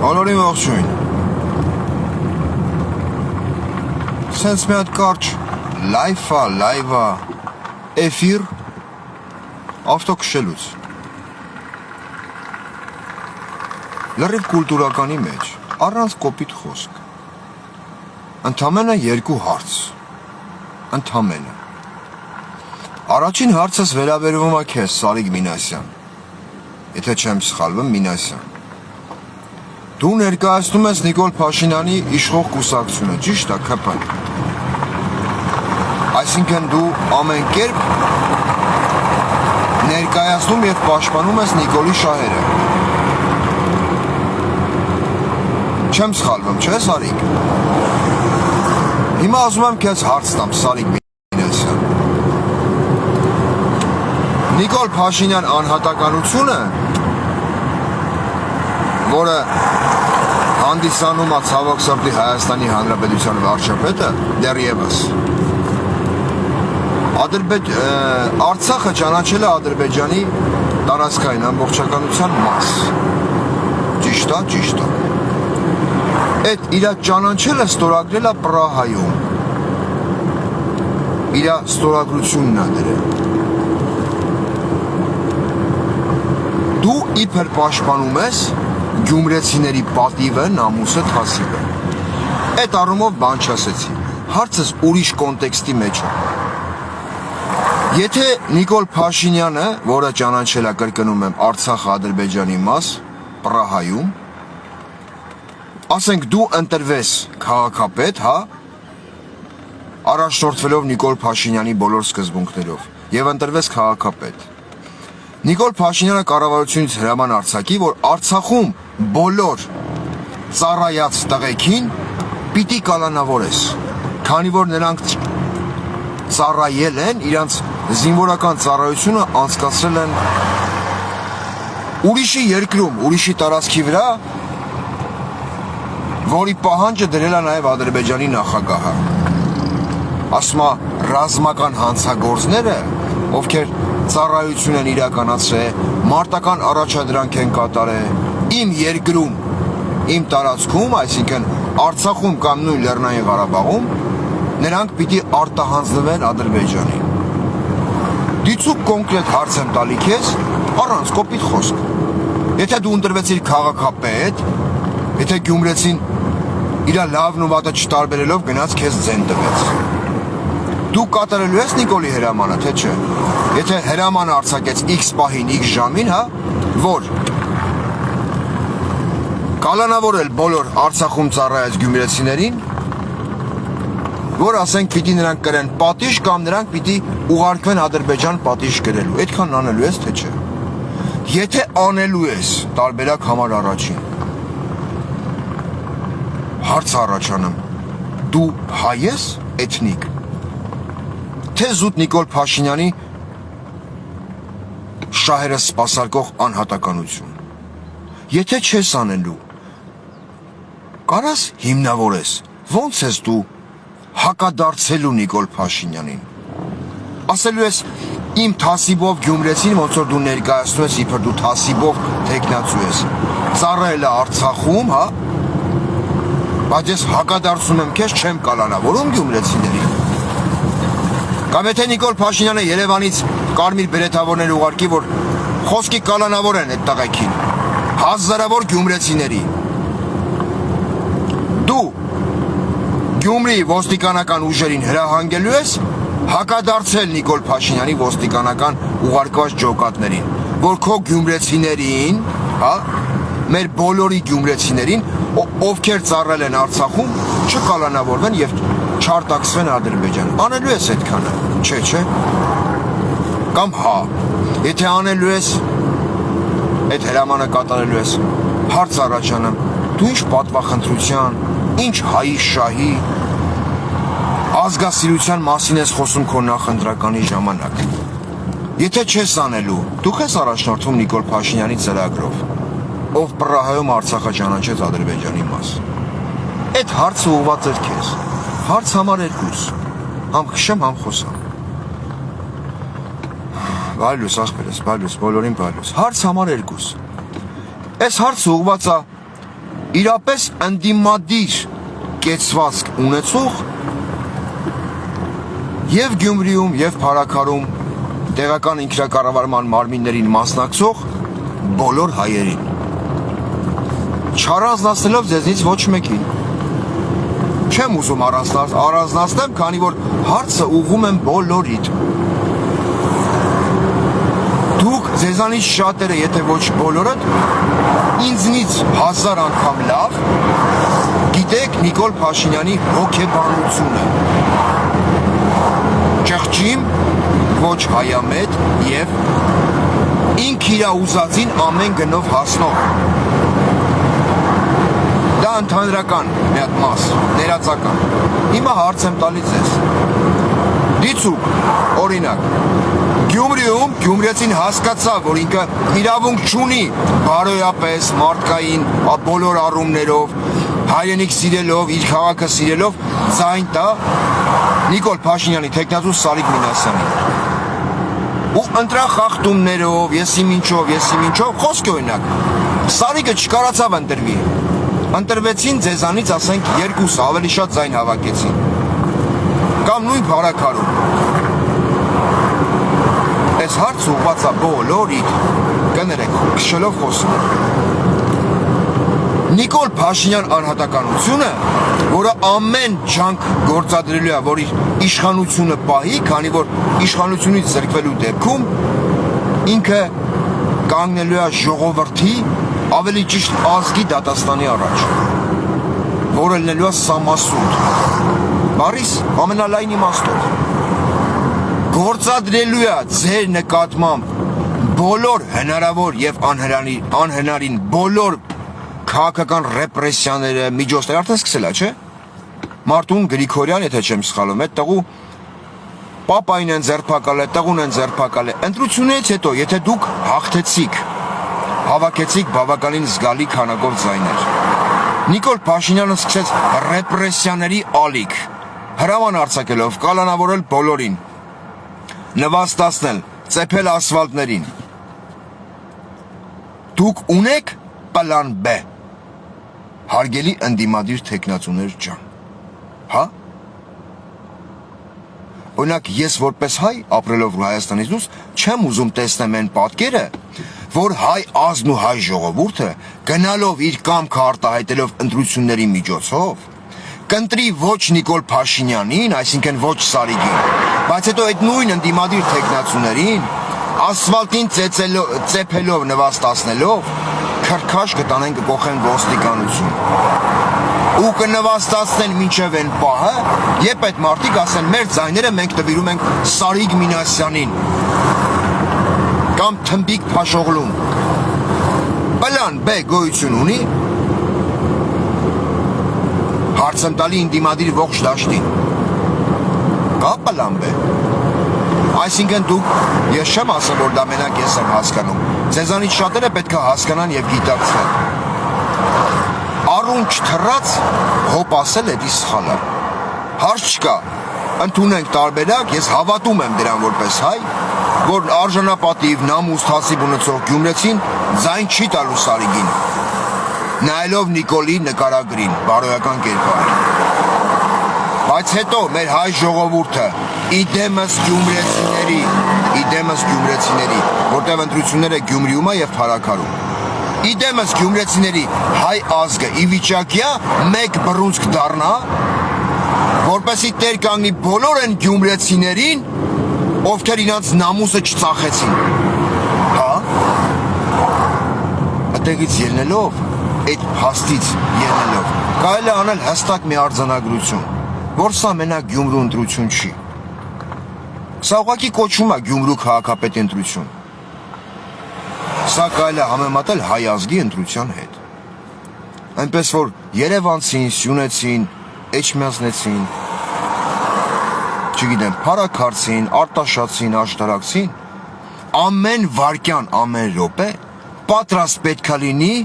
Բոլորին ողջույն։ Սենց մի հատ կարճ լայվա, էֆիր ավտո քշելուց։ Լրիվ կուլտուրականի մեջ, առանց կոպիտ խոսք։ Ընդամենը երկու հարց։ Ընդամենը։ Առաջին հարցս վերաբերվում է քեզ, Սարիկ Մինասյան։ Եթե չեմ սխալվում, Մինասյան։ Դու ներկայացնում ես Նիկոլ Փաշինյանի իշխող կուսակցությունը, ճիշտ է, ՔՊ։ Այսինքն դու ամեն կերպ ներկայացնում և պաշտպանում ես Նիկոլի շահերը։ Չեմ սխալվում, չէ, Սարիկ։ Հիմա ասում եմ քեզ հարց տամ, Սարիկ Մինասյան։ Նիկոլ Փաշինյան անհատականությունը, որը հանդիսանում է ցավոք սրտի Հայաստանի Հանրապետության վարչապետը, դեռևս Արցախը ճանաչել է Ադրբեջանի տարածքային ամբողջականության մաս։ Ճիշտ է։ Այդ իր ճանաչելը ստորագրել է Պրահայում։ Իր ստորագրությունն է դրել։ Դու իբր պաշտպանում ես գյումրեցիների պատիվը, նամուսը, թասիվը։ Այդ առումով բան չասեցի։ Հարցս ուրիշ կոնտեքստի մեջ է։ Եթե Նիկոլ Փաշինյանը, որը ճանաչել է, կրկնում եմ, Արցախը Ադրբեջանի մաս, Պրահայում, ասենք դու ընտրվես քաղաքապետ, հա, առաջնորդվելով Նիկոլ Փաշինյանի բոլոր սկզբունքներով, եւ ընտրվես քաղաքապետ։ Նիկոլ Փաշինյանը կառավարությունից հրաման արձակի, որ Արցախում բոլոր ծառայած տղեկին պիտի կալանավորես, քանի որ նրանք ծառայել են, իրանց զինվորական ծառայությունը անցկացրել են ուրիշի երկրում, ուրիշի տարածքի վրա, որի պահանջը դրել է նաև Ադրբեջանի նախագահը։ Ասում է ռազմական հանցագործները, ովքեր ծառայություն են իրականացրել, մարտական առաջադրանք են կատարել իմ երկրում, իմ տարածքում, այսինքն Արցախում կամ նույն Լեռնային Ղարաբաղում, նրանք պիտի արտահանձնվեն Ադրբեջանին։ Դիցուկ կոնկրետ հարց եմ տալի քեզ, առանց կոպիտ խոսք։ Եթե դու ընտրվեցիր քաղաքապետ, եթե գյումրեցին իր լավն ու վատը չտարբերելով գնաց քեզ ձեն տվեց։ Դու կատարելու ես Նիկոլի հրամանը, թե չէ։ Եթե հրամանը արձակեց X պահին, X ժամին, հա, որ կալանավորել բոլոր Արցախում ծառայած գյումրեցիներին, որ ասենք պիտի նրանք կրեն պատիժ կամ նրանք պիտի ուղարկվեն Ադրբեջան պատիժ կրելու, այդքան անելու ես, թե չէ։ Եթե անելու ես, տարբերակ համար առաջին, հարց առաջանում, դու հայ ես, էթնիկ, թե զուտ Նիկոլ Փաշինյանի շահերը սպասարկող անհատականություն։ Եթե չես անելու, կարաս հիմնավորես, ոնց ես դու հակադարձելու Նիկոլ Փաշինյանին։ Ասելու ես իմ թասիբով գյումրեցին, ոնց որ դու ներկայացնում ես, իբր դու թասիբով թեկնածու ես։ Ծառայել է Արցախում, հա, բայց ես հակադարձում եմ քեզ, չեմ կալանավորում գյումրեցիներին։ Կամ եթե Նիկոլ Փաշինյանը Երևանից կարմիր բերետավորներ ուղարկի, որ խոսքի կալանավորեն այդ տղեկին, հազարավոր գյումրեցիների։ Դու Գյումրի ոստիկանական ուժերին հրահանգելու ես հակադարձել Նիկոլ Փաշինյանի ոստիկանական ուղարկված ջոկատներին, որ քո գյումրեցիներին, հա, մեր բոլորի գյումրեցիներին, ովքեր ծառայել են Արցախում, չկալանավորվեն եւ չարտաքսվեն Ադրբեջան։ Անելու ես այդքանը, չէ։ Կամ հա, եթե անելու ես, այդ հրամանը կատարելու ես, հարց առաջանում, դու ինչ պատվախնդրության, ինչ հայի շահի, ազգասիրության մասին ես խոսում քո նախընտրականի ժամանակ։ Եթե չես անելու, դու ես առաջնորդվում Նիկոլ Փաշինյանի ծրագրով, ով Պրահայում Արցախը ճանաչեց Ադրբեջանի մաս։ Այդ հարցը ուղղված էր քեզ։ Հարց համար 2, համ քշեմ, համ խոսամ։ Բալյուս, ախպերս, բալյուս, բոլորին բալյուս։ Հարց համար 2։ Այս հարցը ուղղված է իրապես ընդդիմադիր կեցվածք ունեցող եւ Գյումրիում եւ Փարաքարում տեղական ինքնակառավարման մարմիններին մասնակցող բոլոր հայերին, չառանձնացնելով ձեզնից ոչ մեկին։ Չեմ ուզում առանձնացնեմ, քանի որ հարցը ուղղում եմ բոլորիդ։ Դուք ձեզանից շատերը, եթե ոչ բոլորդ, ինձնից 1000 անգամ լավ գիտեք Նիկոլ Փաշինյանի հոգեբանությունը։ Ճղճիմ, ոչ հայամետ եւ ինք իրա ուզածին ամեն գնով հասնող։ Դա ընդհանրական մի հատ մաս, ներածական։ Հիմա հարց եմ տալիս ձեզ։ Դիցուկ, օրինակ, Գյումրիում գյումրեցին հասկացավ, որ ինքը իրավունք չունի բարոյապես, մարդկային, բոլոր առումներով, հայրենիք սիրելով, իր քաղաքը սիրելով, ձայն տա Նիկոլ Փաշինյանի թեկնածու Սարիկ Մինասյանին։ Ու ընտրախախտումներով, եսիմինչով, խոսքի օրինակ, Սարիկը չկարացավ ընտրվի։ Ընտրվեցին ձեզանից, ասենք, 2 ավելի շատ ձայն հավաքեցին։ Կամ նույն Փարաքարում։ Այս հարցը ուղղված է բոլորիդ, կներեք, քշելով խոսում եմ։ Նիկոլ Փաշինյան անհատականությունը, որը ամեն ջանք գործադրելու է, որ իր իշխանությունը պահի, քանի որ իշխանությունից զրկվելու դեպքում ինքը կանգնելու է ժողովրդի, ավելի ճիշտ ազգի դատաստանի առաջ, որը լինելու է սամասունդ, բարիս ամենալայն իմաստով, գործադրելու է ձեր նկատմամբ բոլոր հնարավոր եւ անհնարին բոլոր քաղաքական ռեպրեսիաները, միջոցները, արդեն սկսել է, չէ՞։ Մարտուն Գրիգորյան, եթե չեմ սխալվում, այդ տղու պապային են ձերբակալել, տղուն են ձերբակալել։ Ընտրությունից հետո, եթե դուք հաղթեցիք, հավաքեցիք բավականին զգալի քանակով ձայներ, Նիկոլ Փաշինյանը սկսեց ռեպրեսիաների ալիք, հրաման արձակելով, կալանավորել բոլորին, նվաստացնել, ծեփել ասֆալտներին։ Դուք ունեք պլան B, հարգելի ընդդիմադիր թեկնածուներ ջան, հա? Օրինակ ես որպես հայ, ապրելով Հայաստանից դուրս, չեմ ուզում տեսնեմ այն պատկերը, որ հայ ազգն ու հայ ժողովուրդը գնալով իր կամքը արտահայտելով ընտրությունների միջոցով, կընտրի ոչ Նիկոլ Փաշինյանին, այսինքն ոչ Սարիգին, բայց հետո այդ նույն ընդդիմադիր թեկնածուներին, ասֆալտին ծեփելով, նվաստացնելով, քրքաշ կտանեն կկոխեն ոստիկանություն։ Ու կնվաստացնեն մինչև են պահը, երբ այդ մարդիկ ասեն մեր ձայները մենք տվիրում ենք Սարիկ Մինասյանին կամ Թմբիկ Փաշօղլուն։ Պլան B գոյություն ունի, հարց եմ տալի ընդդիմադիր ողջ դաշտին։ Կա պլան B։ Այսինքն դուք, ես չեմ ասում, որ դա մենակ ես եմ հասկանում, ձեզանից շատերը պետք է հասկանան և գիտակցեն։ Առուն չթռած հոպ ասել էդի սխալ է։ Հարց չկա, ընդունենք տարբերակ, ես հավատում եմ դրան որպես հայ, որ արժանապատիվ, նամուստ, հասիբ ունեցող գյումրեցին ձայն չի տալու Սարիգին, նայելով Նիկոլի նկարագրին, բարոյական կերպարին։ Բայց հետո մեր հայ ժողովուրդը իդեմս գյումրեցիների, որտեղ ընտրությունները Գյումրիում է եւ Փարաքարում, իդեմս գյումրեցիների հայ ազգը ի վիճակի է մեկ բռունցք դառնա, որպեսզի տեր կանգնի բոլոր այն գյումրեցիներին, ովքեր իրենց նամուսը չծախեցին։ Հա? Այդտեղից ելնելով, այդ փաստից ելնելով, կարելի է անել հստակ մի արձանագրություն, որ սա մենակ Գյումրու ընտրություն չի։ Սա ուղղակի կոչվում է Գյումրու քաղաքապետի ընտրություն։ Սա կարելի է համեմատել հայ ազգի ընտրության հետ։ Այնպես որ երևանցին, սյունեցին, էջմիածնեցին, չգիտեմ, փարաքարցին, արտաշատցին, աշտարակցին, ամեն վարկյան, ամեն րոպե պատրաստ պետք է լինի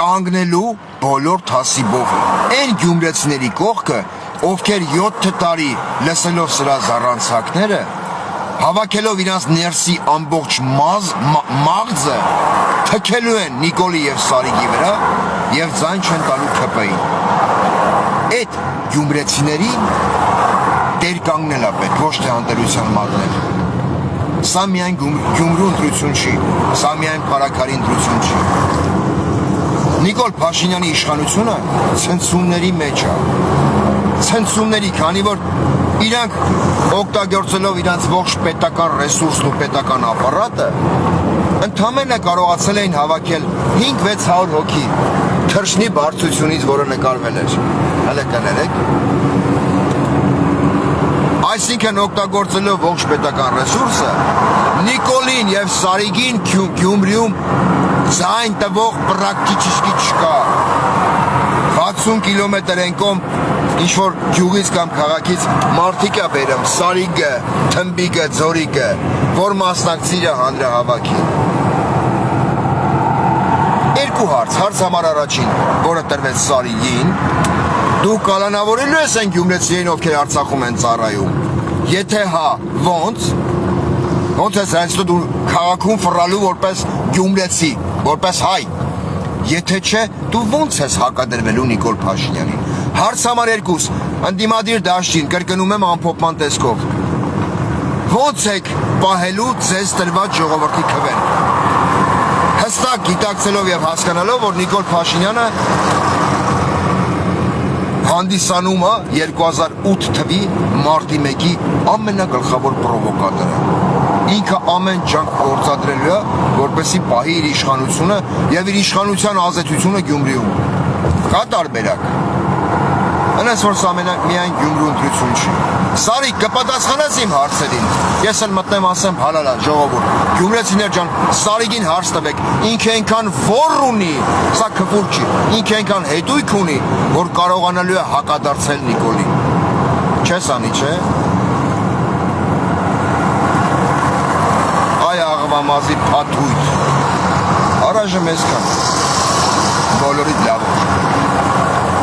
կանգնելու բոլոր թասիբով այն գյումրեցիների կողքը, ովքեր 7 տարի լսելով սրա զառանցակները, Հավաքելով իրանց ներսի ամբողջ մաղձը թքելու են Նիկոլի և Սարիգի վրա և ձայն չեն տալու ՔՊ-ին։ Այդ գյումրեցիներին դեր կանգնել է պետք, ոչ թե անտերության մատնել։ Սա միայն Գյումրու ընտրություն չի, սա միայն Փարաքարի ընտրություն չի։ Նիկոլ Փաշինյանի իշխանությունը ցնցումների մեջ է։ Ցնցումների, քանի որ իրանք օգտագործելով իրանց ողջ պետական ռեսուրսն ու պետական ապարատը ընդամենը կարողացել էին հավաքել 5-600 հոգի թռչնի բարձրությունից, որը նկարվել էր։ Հələ կներեք։ Այսինքն օգտագործելով ողջ պետական ռեսուրսը Նիկոլին և Սարիգին Գյումրիում ձայն տվող պրակտիչիսկի չկա։ 60 կիլոմետր ենկոմ ինչ-որ գյուղից կամ քաղաքից մարդիկ է բերում Սարիգը, Թմբիկը, Ձորիկը, որ մասնակցիր է հանրահավաքին։ Երկու հարց համար առաջին, որը տրվեց Սարիգին, դու կալանավորելու ես են գյումրեցիներին, ովքեր Արցախում են ծառայում։ Եթե հա, ոնց ես հենց դու քաղաքում ֆռալու որպես գյումրեցի, որպես հայ։ Եթե չէ, դու ոնց ես հակադրվելու Նիկոլ Փաշինյանին։ Հարց համար 2, ընդդիմադիր դաշտին, կրկնում եմ ամփոփման տեսքով։ Ոնց եք պահելու ձեզ տրված ժողովրդի քվեն։ Հստակ գիտակցելով և հասկանալով, որ Նիկոլ Փաշինյանը հանդիսանում է 2008 թվի մարտի 1-ի ամենագլխավոր պրովոկատորը։ Ինքը ամեն ջանք գործադրելու է, որպեսզի պահի իր իշխանությունը և իր իշխանության ազդեցությունը Գյումրիում։ Կա տարբերակ։ Այնպես որ սա միայն Գյումրու ընտրություն չի։ Սարիկ, կպատասխանես իմ հարցերին։ Ես էլ մտնեմ ասեմ հալալա, ժողովուրդ։ Գյումրեցիներ ջան, Սարիգին հարց տվեք։ Ինքը այնքան ոռ ունի, սա քֆուր չի։ Ինքը այնքան հետույք ունի, որ կարողանալու է հակադարձել Նիկոլին։ Չես անի, չէ։ Այ աղվամազի փաթույթ։ Առայժմ այսքան։ Բոլորիդ լավ